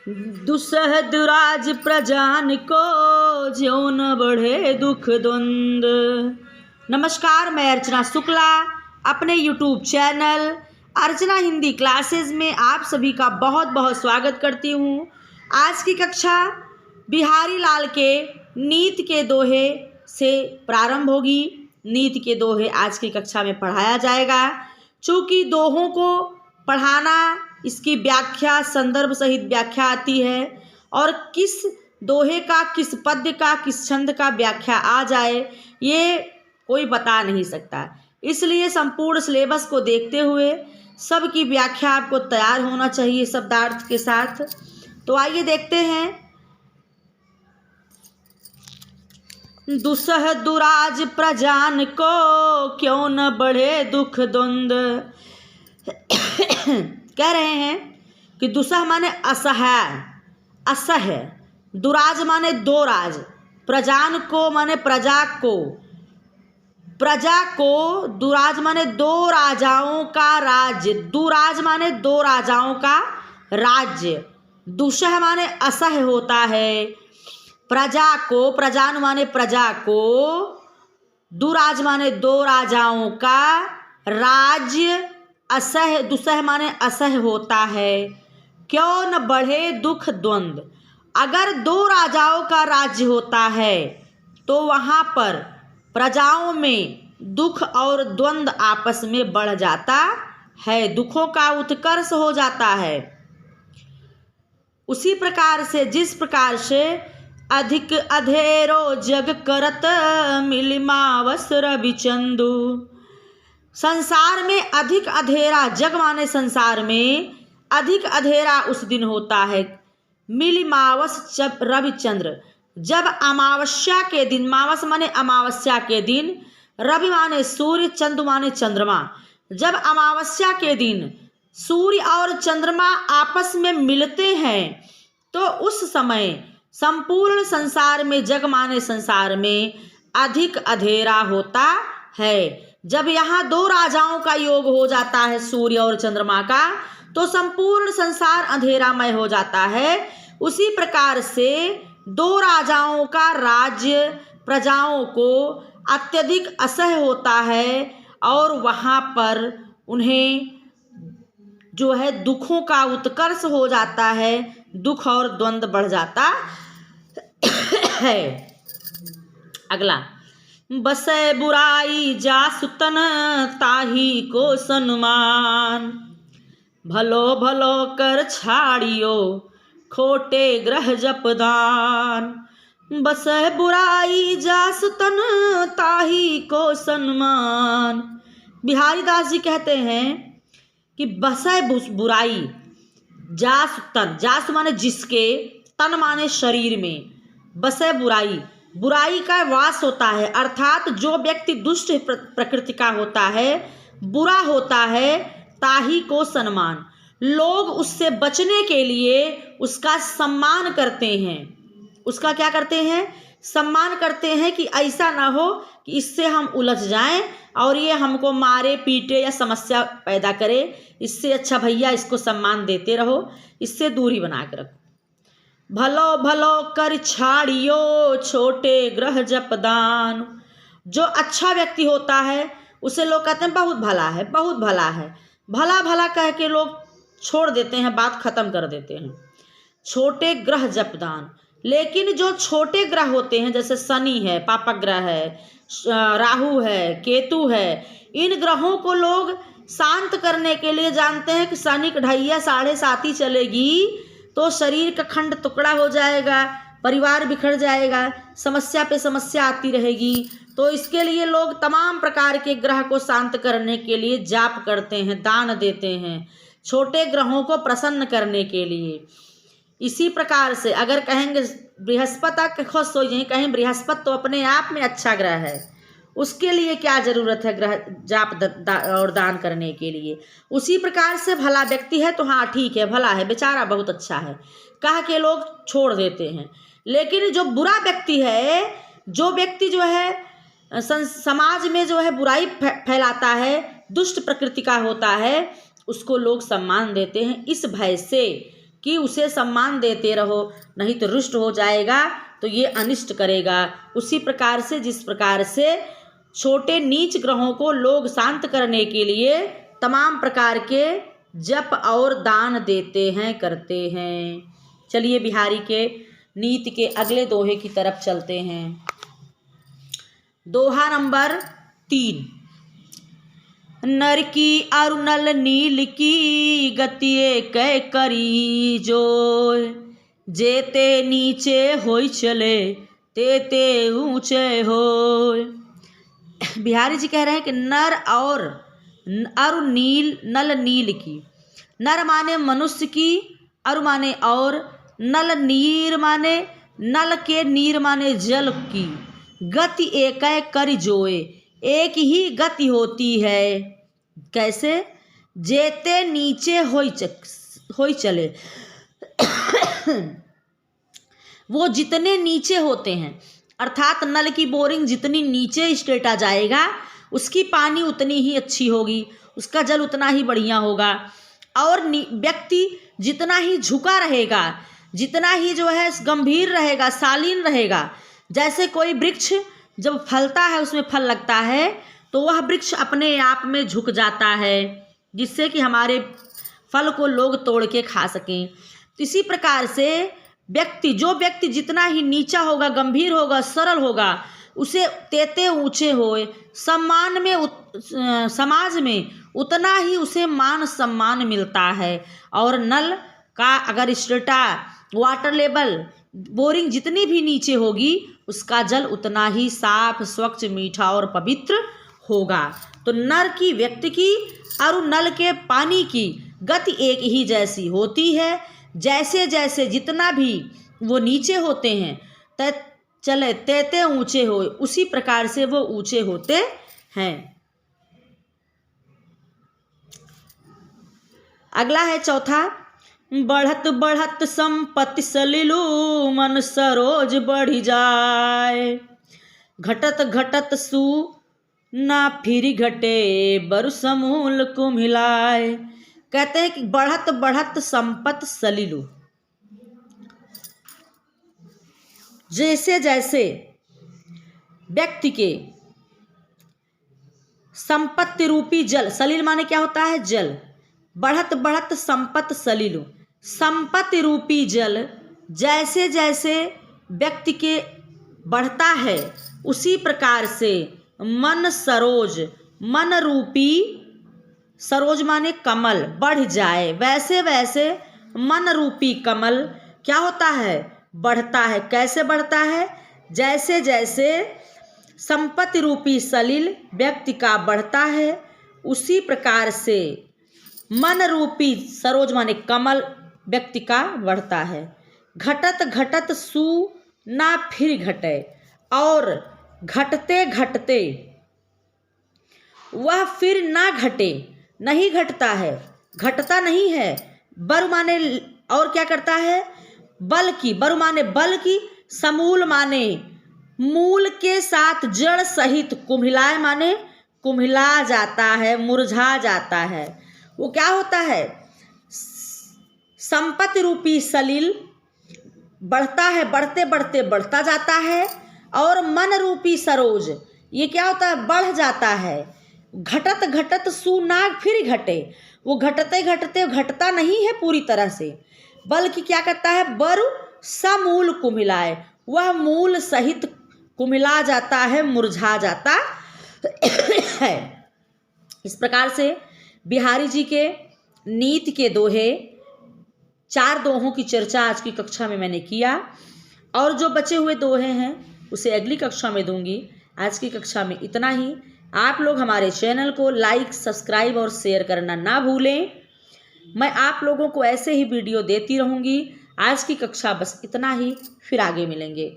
दुस्सह दुराज प्रजान को, ज्यों न बढ़े दुख द्वंद। नमस्कार, मैं अर्चना शुक्ला अपने YouTube चैनल अर्चना हिंदी क्लासेस में आप सभी का बहुत बहुत स्वागत करती हूँ। आज की कक्षा बिहारी लाल के नीत के दोहे से प्रारंभ होगी। नीत के दोहे आज की कक्षा में पढ़ाया जाएगा। चूँकि दोहों को पढ़ाना, इसकी व्याख्या, संदर्भ सहित व्याख्या आती है और किस दोहे का, किस पद्य का, किस छंद का व्याख्या आ जाए ये कोई बता नहीं सकता। इसलिए संपूर्ण सिलेबस को देखते हुए सबकी व्याख्या आपको तैयार होना चाहिए शब्दार्थ के साथ। तो आइए देखते हैं। दुस्सह दुराज प्रजान को, क्यों न बढ़े दुख द्वंद। कह रहे हैं कि दुस्सह माने असह्य, असह्य, दुराज माने दो राज, प्रजान को माने प्रजा को, प्रजा को, दुराज माने दो राजाओं का राज्य, दुराज माने दो राजाओं का राज्य, दुस्सह माने असह्य होता है। प्रजा को, प्रजान माने प्रजा को, दुराज माने दो राजाओं का राज्य, असह्य, दुस्सह माने असह्य होता है। क्यों न बढ़े दुख द्वंद। अगर दो राजाओं का राज्य होता है तो वहाँ पर प्रजाओं में दुख और द्वंद आपस में बढ़ जाता है, दुखों का उत्कर्ष हो जाता है। उसी प्रकार से, जिस प्रकार से अधिक अधेरो जग करत, मिलिमावस रविचंदु। संसार में अधिक अधेरा, जग माने संसार में अधिक अधेरा उस दिन होता है। मिलिमावस जब रविचंद्र, जब अमावस्या के दिन, मावस माने अमावस्या के दिन, रवि माने सूर्य, चंद्र माने चंद्रमा, जब अमावस्या के दिन सूर्य और चंद्रमा आपस में मिलते हैं तो उस समय संपूर्ण संसार में, जग माने संसार में अधिक अधेरा होता है। जब यहाँ दो राजाओं का योग हो जाता है, सूर्य और चंद्रमा का, तो संपूर्ण संसार अंधेरामय हो जाता है। उसी प्रकार से दो राजाओं का राज्य प्रजाओं को अत्यधिक असह्य होता है और वहाँ पर उन्हें जो है दुखों का उत्कर्ष हो जाता है, दुख और द्वंद बढ़ जाता है। अगला, बसै बुराई जासु तन, ताही को सन्मान। भलो भलो कर छाड़ियो, खोटे ग्रह जपदान। बसै बुराई जासु तन, ताही को सन्मान। बिहारी दास जी कहते हैं कि बसै बुराई जासु तन, जासु माने जिसके, तन माने शरीर में, बसै बुराई, बुराई का वास होता है, अर्थात जो व्यक्ति दुष्ट प्रकृति का होता है, बुरा होता है, ताही को सम्मान। लोग उससे बचने के लिए उसका सम्मान करते हैं। उसका क्या करते हैं? सम्मान करते हैं कि ऐसा ना हो कि इससे हम उलझ जाएं और ये हमको मारे पीटे या समस्या पैदा करे। इससे अच्छा भैया इसको सम्मान देते रहो, इससे दूरी बना के रखो। भलो भलो कर छाड़ियो, छोटे ग्रह जपदान। जो अच्छा व्यक्ति होता है उसे लोग कहते हैं बहुत भला है, बहुत भला है। भला भला कह के लोग छोड़ देते हैं, बात खत्म कर देते हैं। छोटे ग्रह जपदान। लेकिन जो छोटे ग्रह होते हैं, जैसे शनि है, पापक ग्रह है, राहु है, केतु है, इन ग्रहों को लोग शांत करने के लिए जानते हैं कि शनि ढैया 7.5 ही चलेगी तो शरीर का खंड टुकड़ा हो जाएगा, परिवार बिखर जाएगा, समस्या पे समस्या आती रहेगी। तो इसके लिए लोग तमाम प्रकार के ग्रह को शांत करने के लिए जाप करते हैं, दान देते हैं, छोटे ग्रहों को प्रसन्न करने के लिए। इसी प्रकार से अगर कहेंगे बृहस्पति खुश हो जाए, कहें बृहस्पति तो अपने आप में अच्छा ग्रह है, उसके लिए क्या जरूरत है ग्रह जाप और दान करने के लिए। उसी प्रकार से भला व्यक्ति है तो हाँ ठीक है, भला है, बेचारा बहुत अच्छा है कह के लोग छोड़ देते हैं। लेकिन जो बुरा व्यक्ति है, जो व्यक्ति जो है समाज में जो है बुराई फैलाता है, दुष्ट प्रकृति का होता है, उसको लोग सम्मान देते हैं इस भय से कि उसे सम्मान देते रहो, नहीं तो रुष्ट हो जाएगा तो ये अनिष्ट करेगा। उसी प्रकार से जिस प्रकार से छोटे नीच ग्रहों को लोग शांत करने के लिए तमाम प्रकार के जप और दान देते हैं, करते हैं। चलिए बिहारी के नीति के अगले दोहे की तरफ चलते हैं। दोहा नंबर 3। नर की अरु नल नील की गति कै करी जोय, जेते नीचे होई चले तेते ऊंचे होय। बिहारी जी कह रहे हैं कि नर और अरु नील, नल नील की, नर माने मनुष्य की, अरु माने और, नल नीर माने, नल के नीर माने जल की, गति एक कर जोए, एक ही गति होती है। कैसे? जेते नीचे होई चले वो जितने नीचे होते हैं, अर्थात नल की बोरिंग जितनी नीचे स्टेटा जाएगा उसकी पानी उतनी ही अच्छी होगी, उसका जल उतना ही बढ़िया होगा। और व्यक्ति जितना ही झुका रहेगा, जितना ही जो है गंभीर रहेगा, शालीन रहेगा, जैसे कोई वृक्ष जब फलता है उसमें फल लगता है तो वह वृक्ष अपने आप में झुक जाता है, जिससे कि हमारे फल को लोग तोड़ के खा सकें। इसी प्रकार से जो व्यक्ति जितना ही नीचा होगा, गंभीर होगा, सरल होगा, उसे तेते ऊंचे होए, सम्मान में समाज में उतना ही उसे मान सम्मान मिलता है। और नल का अगर स्टेटा, वाटर लेवल, बोरिंग जितनी भी नीचे होगी उसका जल उतना ही साफ, स्वच्छ, मीठा और पवित्र होगा। तो नर की, व्यक्ति की और नल के पानी की गति एक ही जैसी होती है। जैसे जैसे जितना भी वो नीचे होते हैं चले तेते ऊंचे हो, उसी प्रकार से वो ऊंचे होते हैं। अगला है चौथा। बढ़त बढ़त संपत्ति सलिलु, मन सरोज बढ़ी जाए, घटत घटत सु ना फिर घटे, बरु समूल कुम्हिलाए। कहते हैं कि बढ़त बढ़त संपत्ति सलिलु, जैसे जैसे व्यक्ति के संपत्ति रूपी जल, सलिल माने क्या होता है? जल। बढ़त बढ़त संपत्ति सलिलु, संपत्ति रूपी जल जैसे जैसे व्यक्ति के बढ़ता है उसी प्रकार से मन सरोज, मन रूपी, सरोज माने कमल, बढ़ जाए। वैसे वैसे मन रूपी कमल क्या होता है? बढ़ता है। कैसे बढ़ता है? जैसे जैसे संपत्ति रूपी सलिल व्यक्ति का बढ़ता है उसी प्रकार से मन रूपी सरोज माने कमल व्यक्ति का बढ़ता है। घटत घटत सु ना फिर घटे, और घटते घटते वह फिर ना घटे, नहीं घटता है, घटता नहीं है। बर माने और क्या करता है? बल की, बर माने बल की, समूल माने मूल के साथ जड़ सहित, कुम्हिलाए माने कुम्हिला जाता है, मुरझा जाता है। वो क्या होता है? संपत्ति रूपी सलिल बढ़ता है, बढ़ते बढ़ते बढ़ता जाता है, और मन रूपी सरोज ये क्या होता है? बढ़ जाता है। घटत घटत सुनाग फिर घटे, वो घटते घटते घटता नहीं है पूरी तरह से, बल्कि क्या करता है? बरु समूल कुम्हिलाए, वह मूल सहित कुम्हिला जाता है, मुरझा जाता है। इस प्रकार से बिहारी जी के नीति के दोहे, 4 दोहों की चर्चा आज की कक्षा में मैंने किया, और जो बचे हुए दोहे हैं उसे अगली कक्षा में दूंगी। आज की कक्षा में इतना ही। आप लोग हमारे चैनल को लाइक, सब्सक्राइब और शेयर करना ना भूलें। मैं आप लोगों को ऐसे ही वीडियो देती रहूँगी। आज की कक्षा बस इतना ही, फिर आगे मिलेंगे।